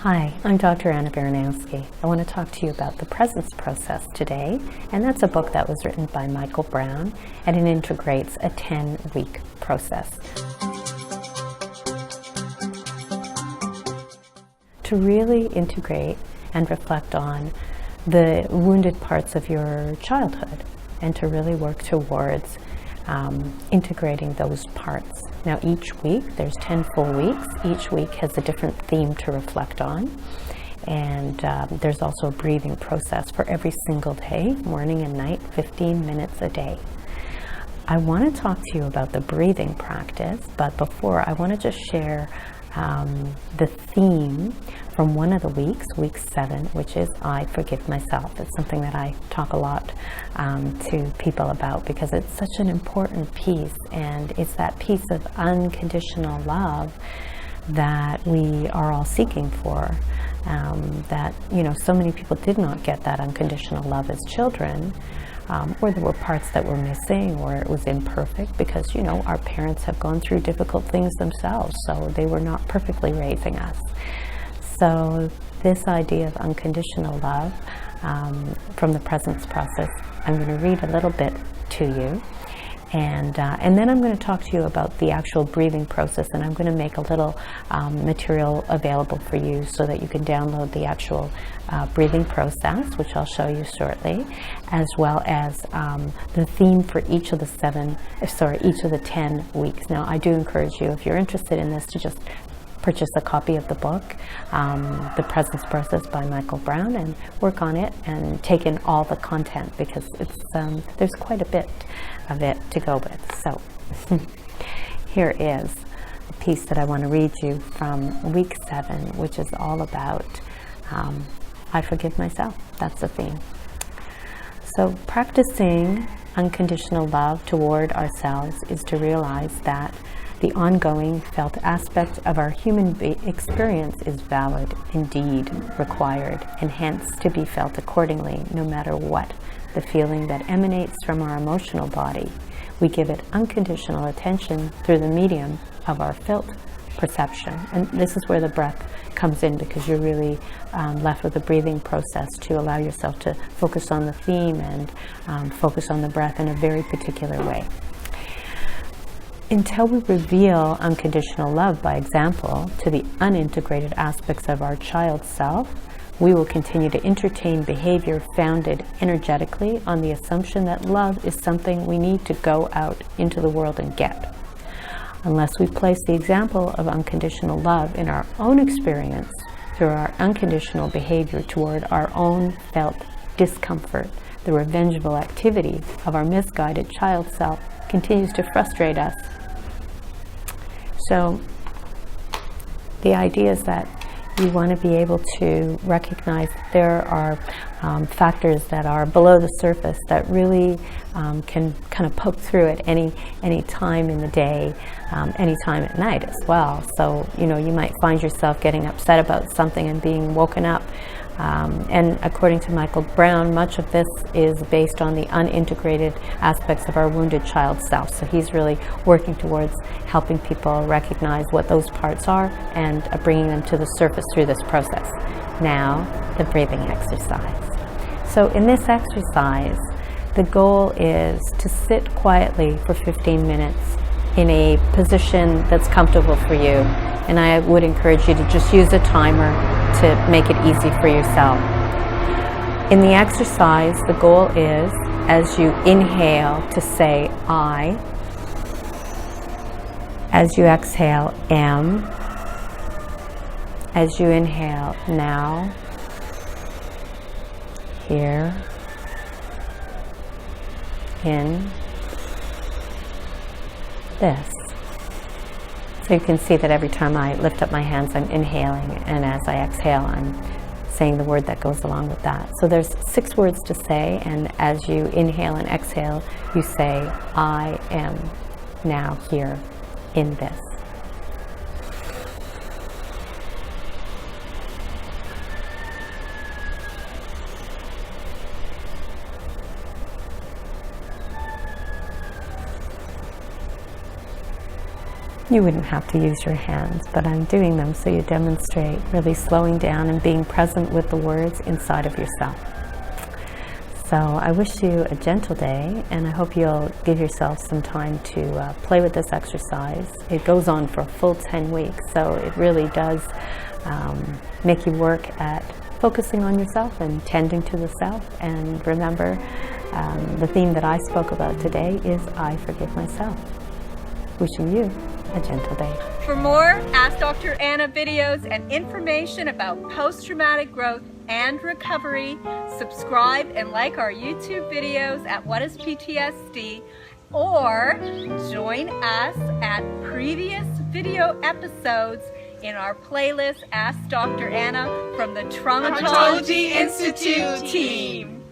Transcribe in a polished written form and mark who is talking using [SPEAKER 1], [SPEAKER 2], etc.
[SPEAKER 1] Hi, I'm Dr. Anna Baranowski. I want to talk to you about the presence process today, and that's a book that was written by Michael Brown, and it integrates a 10-week process. To really integrate and reflect on the wounded parts of your childhood, and to really work towards integrating those parts. Now each week, there's 10 full weeks. Each week has a different theme to reflect on. And there's also a breathing process for every single day, morning and night, 15 minutes a day. I want to talk to you about the breathing practice, but before, I want to just share the theme from one of the weeks, week 7, which is I Forgive Myself. It's something that I talk a lot to people about because it's such an important piece, and it's that piece of unconditional love that we are all seeking for. That, so many people did not get that unconditional love as children. Or there were parts that were missing, or it was imperfect because, our parents have gone through difficult things themselves, so they were not perfectly raising us. So this idea of unconditional love from the presence process, I'm going to read a little bit to you. And then I'm going to talk to you about the actual breathing process, and I'm going to make a little material available for you so that you can download the actual breathing process, which I'll show you shortly, as well as the theme for each of the 10 weeks. Now, I do encourage you, if you're interested in this, to just purchase a copy of the book, The Presence Process by Michael Brown, and work on it and take in all the content because it's there's quite a bit of it to go with. So here is a piece that I want to read you from week 7, which is all about I forgive myself. That's the theme. So practicing unconditional love toward ourselves is to realize that the ongoing felt aspect of our human experience is valid, indeed required, and hence to be felt accordingly, no matter what the feeling that emanates from our emotional body. We give it unconditional attention through the medium of our felt perception. And this is where the breath comes in, because you're really left with a breathing process to allow yourself to focus on the theme and focus on the breath in a very particular way. Until we reveal unconditional love, by example, to the unintegrated aspects of our child self, we will continue to entertain behavior founded energetically on the assumption that love is something we need to go out into the world and get. Unless we place the example of unconditional love in our own experience through our unconditional behavior toward our own felt discomfort, the revengeful activity of our misguided child self continues to frustrate us. So the idea is that you want to be able to recognize that there are factors that are below the surface that really can kind of poke through at any time in the day, any time at night as well. So, you might find yourself getting upset about something and being woken up. And according to Michael Brown, much of this is based on the unintegrated aspects of our wounded child self. So he's really working towards helping people recognize what those parts are and bringing them to the surface through this process. Now, the breathing exercise. So in this exercise, the goal is to sit quietly for 15 minutes in a position that's comfortable for you. And I would encourage you to just use a timer to make it easy for yourself. In the exercise, the goal is, as you inhale, to say I. As you exhale, am. As you inhale, now. Here. In. This. So you can see that every time I lift up my hands, I'm inhaling, and as I exhale, I'm saying the word that goes along with that. So there's 6 words to say, and as you inhale and exhale, you say, I am now here in this. You wouldn't have to use your hands, but I'm doing them so you demonstrate really slowing down and being present with the words inside of yourself. So I wish you a gentle day, and I hope you'll give yourself some time to play with this exercise. It goes on for a full 10 weeks, so it really does make you work at focusing on yourself and tending to the self. And remember, the theme that I spoke about today is I forgive myself. Wishing you a gentle day.
[SPEAKER 2] For more Ask Dr. Anna videos and information about post-traumatic growth and recovery, subscribe and like our YouTube videos at What is PTSD, or join us at previous video episodes in our playlist Ask Dr. Anna from the Traumatology Institute team.